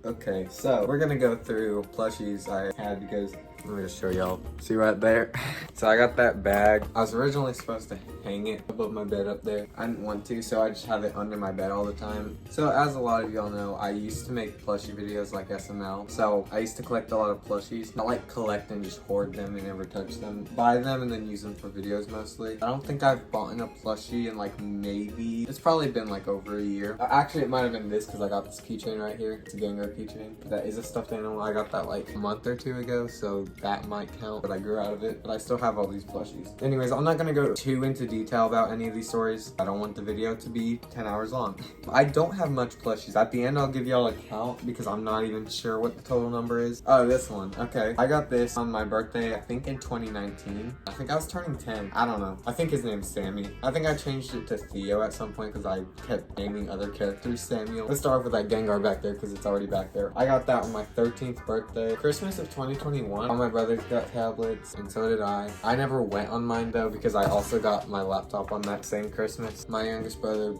Okay, so we're gonna go through plushies I had because let me just show y'all. See right there? So I got that bag. I was originally supposed to hang it above my bed up there. I didn't want to, so I just have it under my bed all the time. So as a lot of y'all know, I used to make plushie videos like SML. So I used to collect a lot of plushies. Not like collect and just hoard them and never touch them. Buy them and then use them for videos mostly. I don't think I've bought in a plushie in like maybe, it's probably been like over a year. Actually, it might have been this because I got this keychain right here. It's a Gengar keychain. That is a stuffed animal. I got that like a month or two ago, so that might count, but I grew out of it. But I still have all these plushies. Anyways, I'm not gonna go too into detail about any of these stories. I don't want the video to be 10 hours long. I don't have much plushies. At the end, I'll give y'all a count because I'm not even sure what the total number is. Oh, this one. Okay. I got this on my birthday, I think in 2019. I think I was turning 10. I don't know. I think his name's Sammy. I think I changed it to Theo at some point because I kept naming other characters Samuel. Let's start off with that Gengar back there because it's already back there. I got that on my 13th birthday. Christmas of 2021. All my brothers got tablets and so did I. I never went on mine though because I also got my laptop on that same Christmas. My youngest brother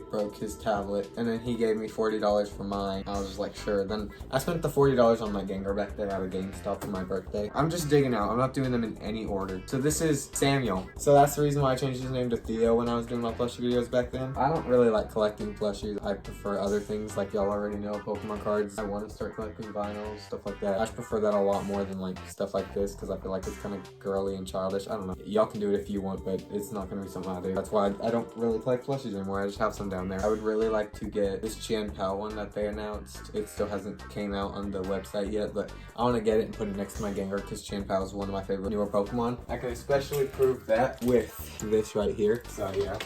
broke his tablet and then he gave me $40 for mine. I was just like, sure. Then I spent the $40 on my Gengar back there at a GameStop for my birthday. I'm just digging out. I'm not doing them in any order. So this is Samuel. So that's the reason why I changed his name to Theo when I was doing my plushie videos back then. I don't really like collecting plushies. I prefer other things like y'all already know, Pokemon cards. I want to start collecting vinyls, stuff like that. I just prefer that a lot more than like stuff like this because I feel like it's kind of girly and childish. I don't know. Y'all can do it if you want, but it's not going to be something I do. That's why I don't really collect plushies anymore. I just have some down there. I would really like to get this Chien Pao one that they announced. It still hasn't came out on the website yet, but I want to get it and put it next to my Gengar because Chien Pao is one of my favorite newer Pokemon. I can especially prove that with this right here. So yeah.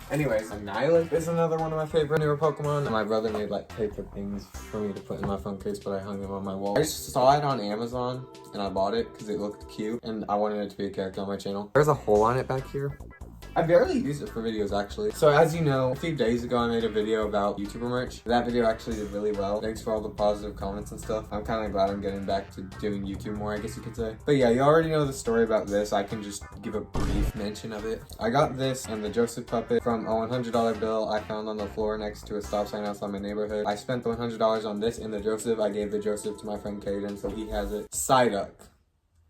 Anyways, Annihilate is another one of my favorite newer Pokemon. My brother made like paper things for me to put in my phone case, but I hung them on my wall. I just saw it on Amazon and I bought it because it looked cute and I wanted it to be a character on my channel. There's a hole on it back here. I barely use it for videos actually. So as you know, a few days ago I made a video about YouTuber merch. That video actually did really well. Thanks for all the positive comments and stuff. I'm kind of glad I'm getting back to doing YouTube more, I guess you could say. But yeah, you already know the story about this. I can just give a brief mention of it. I got this and the Joseph puppet from a $100 bill I found on the floor next to a stop sign outside my neighborhood. I spent the $100 on this and the Joseph. I gave the Joseph to my friend Caden, so he has it. Psyduck.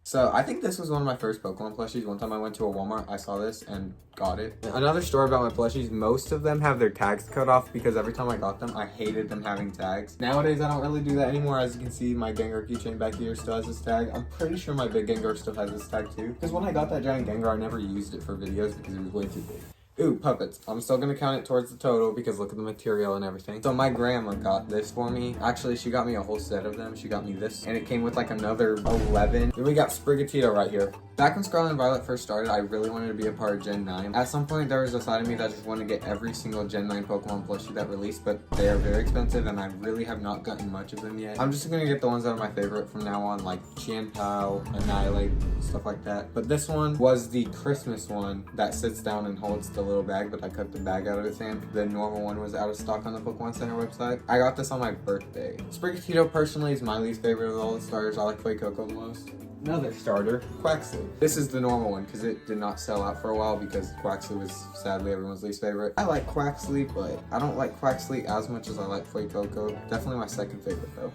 So I think this was one of my first Pokemon plushies. One time I went to a Walmart, I saw this and got it. Another story about my plushies, most of them have their tags cut off because every time I got them, I hated them having tags. Nowadays, I don't really do that anymore. As you can see, my Gengar keychain back here still has this tag. I'm pretty sure my big Gengar still has this tag too. Because when I got that giant Gengar, I never used it for videos because it was way too big. Ooh, puppets. I'm still gonna count it towards the total because look at the material and everything. So my grandma got this for me. Actually, she got me a whole set of them. She got me this and it came with like another 11. Then we got Sprigatito right here. Back when Scarlet and Violet first started, I really wanted to be a part of Gen 9. At some point, there was a side of me that just wanted to get every single Gen 9 Pokemon plushie that released, but they are very expensive and I really have not gotten much of them yet. I'm just gonna get the ones that are my favorite from now on, like Chien Pao, Annihilate, stuff like that. But this one was the Christmas one that sits down and holds the little bag, but I cut the bag out of its hand. The normal one was out of stock on the Pokemon Center website. I got this on my birthday. Sprigatito personally is my least favorite of all the starters. I like Fuecoco the most. Another starter, Quaxly. This is the normal one because it did not sell out for a while because Quaxly was sadly everyone's least favorite. I like Quaxly, but I don't like Quaxly as much as I like Fuecoco. Definitely my second favorite though.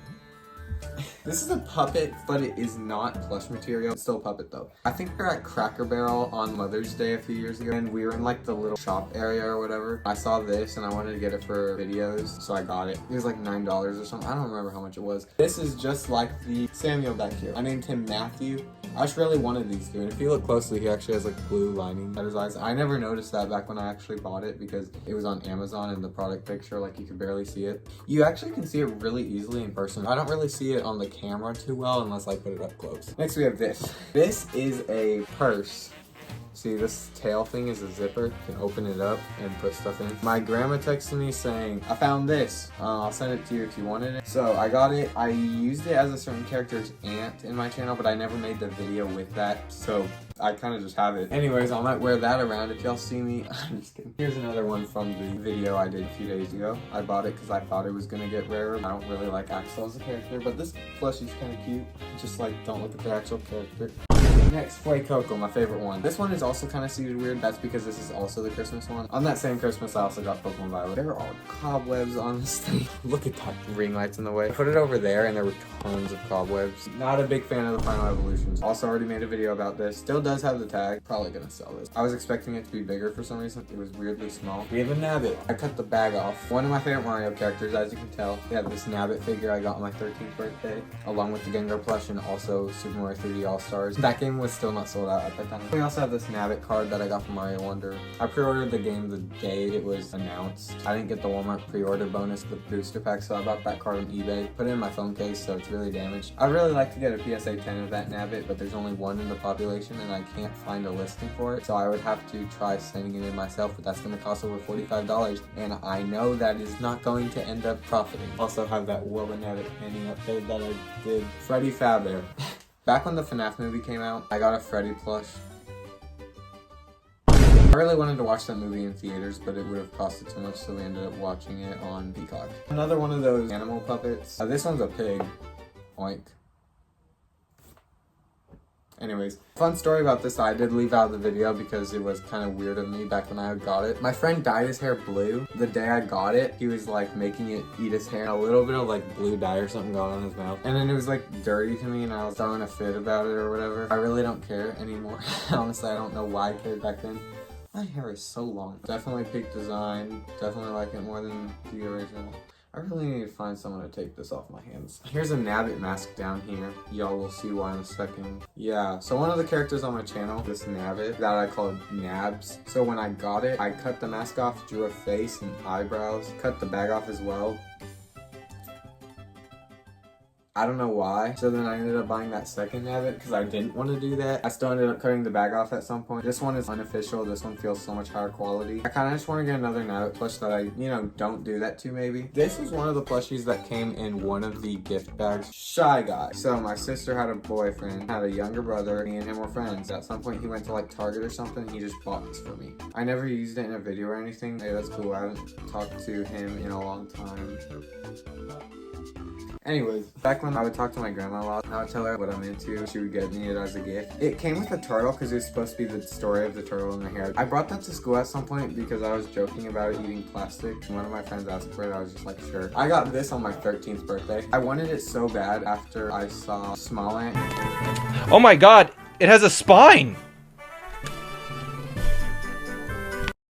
This is a puppet, but it is not plush material. It's still a puppet though. I think we were at Cracker Barrel on Mother's Day a few years ago and we were in like the little shop area or whatever. I saw this and I wanted to get it for videos, so I got it. It was like $9 or something. I don't remember how much it was. This is just like the Samuel back here. I named him Matthew. I just really wanted these two, and if you look closely, he actually has like blue lining at his eyes. I never noticed that back when I actually bought it because it was on Amazon and the product picture, like you could barely see it. You actually can see it really easily in person. I don't really see it on the camera too well unless I put it up close. Next we have this. This is a purse. See, this tail thing is a zipper. You can open it up and put stuff in. My grandma texted me saying, I found this. I'll send it to you if you wanted it. So I got it. I used it as a certain character's aunt in my channel, but I never made the video with that. So I kind of just have it. Anyways, I might wear that around if y'all see me. I'm just kidding. Here's another one from the video I did a few days ago. I bought it because I thought it was going to get rarer. I don't really like Axel as a character, but this plushie's kind of cute. Just like, don't look at the actual character. Next, Flay Coco, my favorite one. This one is also kind of seated weird. That's because this is also the Christmas one. On that same Christmas, I also got Pokemon Violet. There are cobwebs on this thing. Look at that. Ring lights in the way. I put it over there and there were tons of cobwebs. Not a big fan of the Final Evolutions. Also already made a video about this. Still does have the tag. Probably gonna sell this. I was expecting it to be bigger for some reason. It was weirdly small. We have a Nabbit. I cut the bag off. One of my favorite Mario characters, as you can tell. We have this Nabbit figure I got on my 13th birthday, along with the Gengar plush and also Super Mario 3D All-Stars. That game was still not sold out at that time. We also have this Nabbit card that I got from Mario Wonder. I pre-ordered the game the day it was announced. I didn't get the Walmart pre-order bonus, the booster pack, so I bought that card on eBay. Put it in my phone case, so it's really damaged. I'd really like to get a PSA 10 of that Nabbit, but there's only one in the population and I can't find a listing for it, so I would have to try sending it in myself, but that's going to cost over $45, and I know that is not going to end up profiting. Also have that Willa Nabbit hanging up there that I did. Freddy Fazbear. Back when the FNAF movie came out, I got a Freddy plush. I really wanted to watch that movie in theaters, but it would have costed too much, so we ended up watching it on Peacock. Another one of those animal puppets. This one's a pig. Oink. Anyways, fun story about this, I did leave out the video because it was kind of weird of me back when I got it. My friend dyed his hair blue. The day I got it, he was like making it eat his hair. A little bit of like blue dye or something going on his mouth. And then it was like dirty to me and I was throwing a fit about it or whatever. I really don't care anymore. Honestly, I don't know why I cared back then. My hair is so long. Definitely peak design. Definitely like it more than the original. I really need to find someone to take this off my hands. Here's a Nabbit mask down here. Y'all will see why in a second. Yeah, so one of the characters on my channel, this Nabbit, that I called Nabs. So when I got it, I cut the mask off, drew a face and eyebrows, cut the bag off as well. I don't know why. So then I ended up buying that second Nabbit because I didn't want to do that. I still ended up cutting the bag off at some point. This one is unofficial. This one feels so much higher quality. I kind of just want to get another Nabbit plush that I, don't do that to maybe. This was one of the plushies that came in one of the gift bags. Shy Guy. So my sister had a boyfriend, had a younger brother. Me and him were friends. At some point he went to like Target or something. He just bought this for me. I never used it in a video or anything. Hey, that's cool. I haven't talked to him in a long time. Anyways, back when I would talk to my grandma a lot, I would tell her what I'm into. She would get me it as a gift. It came with a turtle because it was supposed to be the story of the turtle in the hair. I brought that to school at some point because I was joking about it eating plastic. One of my friends asked for it. I was just like, sure. I got this on my 13th birthday. I wanted it so bad after I saw Smallant. Oh my god, it has a spine!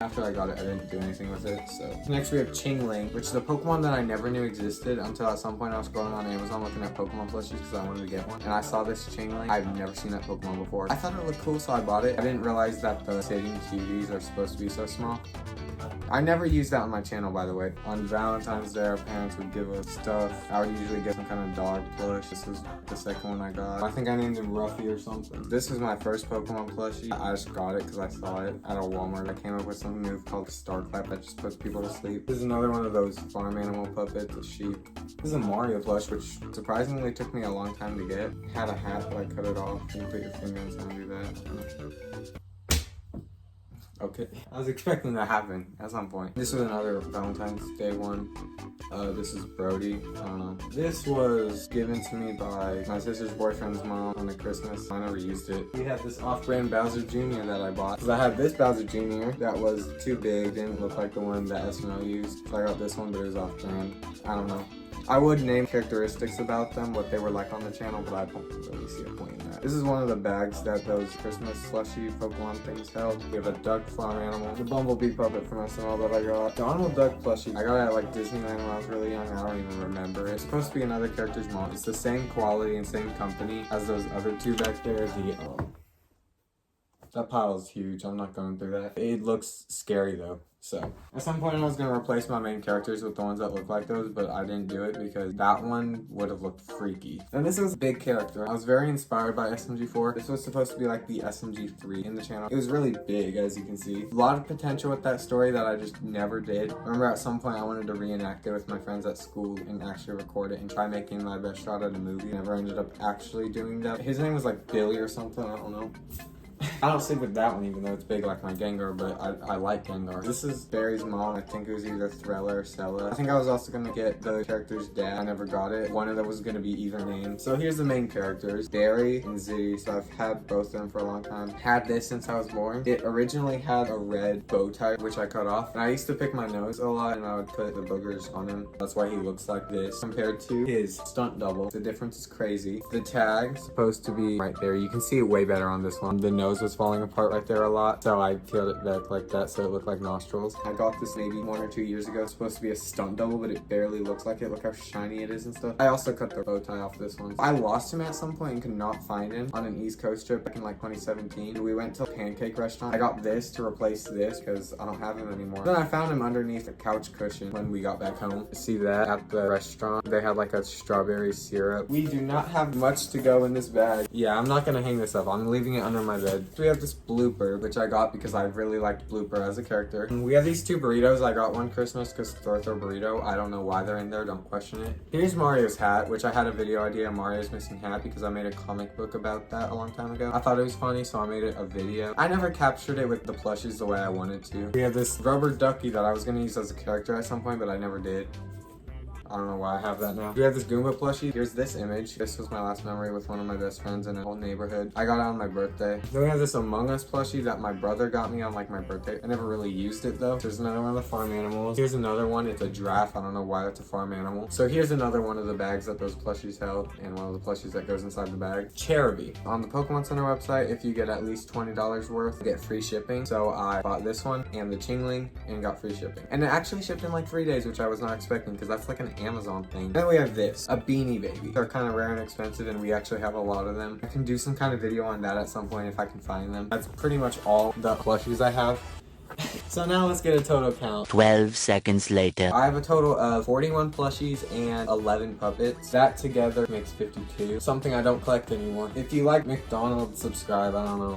After I got it, I didn't do anything with it, so. Next we have Chingling, which is a Pokemon that I never knew existed until at some point I was scrolling on Amazon looking at Pokemon plushies because I wanted to get one. And I saw this Chingling. I've never seen that Pokemon before. I thought it looked cool, so I bought it. I didn't realize that the sitting cuties are supposed to be so small. I never used that on my channel, by the way. On Valentine's Day, our parents would give us stuff. I would usually get some kind of dog plush. This was the second one I got. I think I named him Ruffy or something. This is my first Pokemon plushie. I just got it because I saw it at a Walmart. I came up with some move called Star Clap that just puts people to sleep. This is another one of those farm animal puppets, a sheep. This is a Mario plush, which surprisingly took me a long time to get. It had a hat, but I cut it off. You can put your finger inside and do that. Okay, I was expecting that to happen at some point. This was another Valentine's Day one. This is Brody. This was given to me by my sister's boyfriend's mom on a Christmas. I never used it. We have this off-brand Bowser Jr. that I bought. Because I had this Bowser Jr. that was too big, didn't look like the one that SNL used. So I got this one, but it was off-brand. I don't know. I would name characteristics about them, what they were like on the channel, but I don't really see a point in that. This is one of the bags that those Christmas slushy Pokemon things held. We have a duck farm animal, the Bumblebee puppet from SNL that I got. Donald Duck plushie. I got it at like Disneyland when I was really young. I don't even remember. It's supposed to be another character's mom. It's the same quality and same company as those other two back there. That pile is huge. I'm not going through that. It looks scary though. So, at some point I was going to replace my main characters with the ones that look like those, but I didn't do it because that one would have looked freaky. And this is a big character. I was very inspired by SMG4. This was supposed to be like the SMG3 in the channel. It was really big, as you can see. A lot of potential with that story that I just never did. I remember at some point I wanted to reenact it with my friends at school and actually record it and try making my best shot at a movie. Never ended up actually doing that. His name was like Billy or something, I don't know. I don't sleep with that one even though it's big like my Gengar, but I like Gengar. This is Barry's mom. I think it was either Thrella or Sella. I think I was also gonna get the character's dad. I never got it. One of them was gonna be either name. So here's the main characters, Barry and Z. So I've had both of them for a long time. Had this since I was born. It originally had a red bow tie, which I cut off. And I used to pick my nose a lot and I would put the boogers on him. That's why he looks like this compared to his stunt double. The difference is crazy. The tag's supposed to be right there. You can see it way better on this one. The nose was falling apart right there a lot, so I peeled it back like that so it looked like nostrils. I got this maybe 1 or 2 years ago. It's supposed to be a stunt double, but it barely looks like it. Look how shiny it is and stuff. I also cut the bow tie off this one. I lost him at some point and could not find him on an East Coast trip back in like 2017. We went to a pancake restaurant. I got this to replace this because I don't have him anymore. Then I found him underneath a couch cushion when we got back home. See that at the restaurant? They had like a strawberry syrup. We do not have much to go in this bag. Yeah, I'm not gonna hang this up. I'm leaving it under my bed. We have this blooper, which I got because I really liked Blooper as a character. And we have these 2 burritos. I got one Christmas because throw burrito. I don't know why they're in there. Don't question it. Here's Mario's hat, which I had a video idea of Mario's missing hat because I made a comic book about that a long time ago. I thought it was funny, so I made it a video. I never captured it with the plushies the way I wanted to. We have this rubber ducky that I was gonna use as a character at some point, but I never did. I don't know why I have that now. We have this Goomba plushie. Here's this image. This was my last memory with one of my best friends in a whole neighborhood. I got it on my birthday. Then we have this Among Us plushie that my brother got me on like my birthday. I never really used it though. There's another one of the farm animals. Here's another one. It's a giraffe. I don't know why it's a farm animal. So here's another one of the bags that those plushies held and one of the plushies that goes inside the bag. Cherubi. On the Pokemon Center website, if you get at least $20 worth, you get free shipping. So I bought this one and the Chingling and got free shipping. And it actually shipped in like 3 days, which I was not expecting because that's like an Amazon thing. Then we have this, a Beanie Baby. They're kind of rare and expensive and we actually have a lot of them. I can do some kind of video on that at some point if I can find them. That's pretty much all the plushies I have. So now let's get a total count. 12 seconds later. I have a total of 41 plushies and 11 puppets. That together makes 52. Something I don't collect anymore. If you like McDonald's, subscribe. I don't know.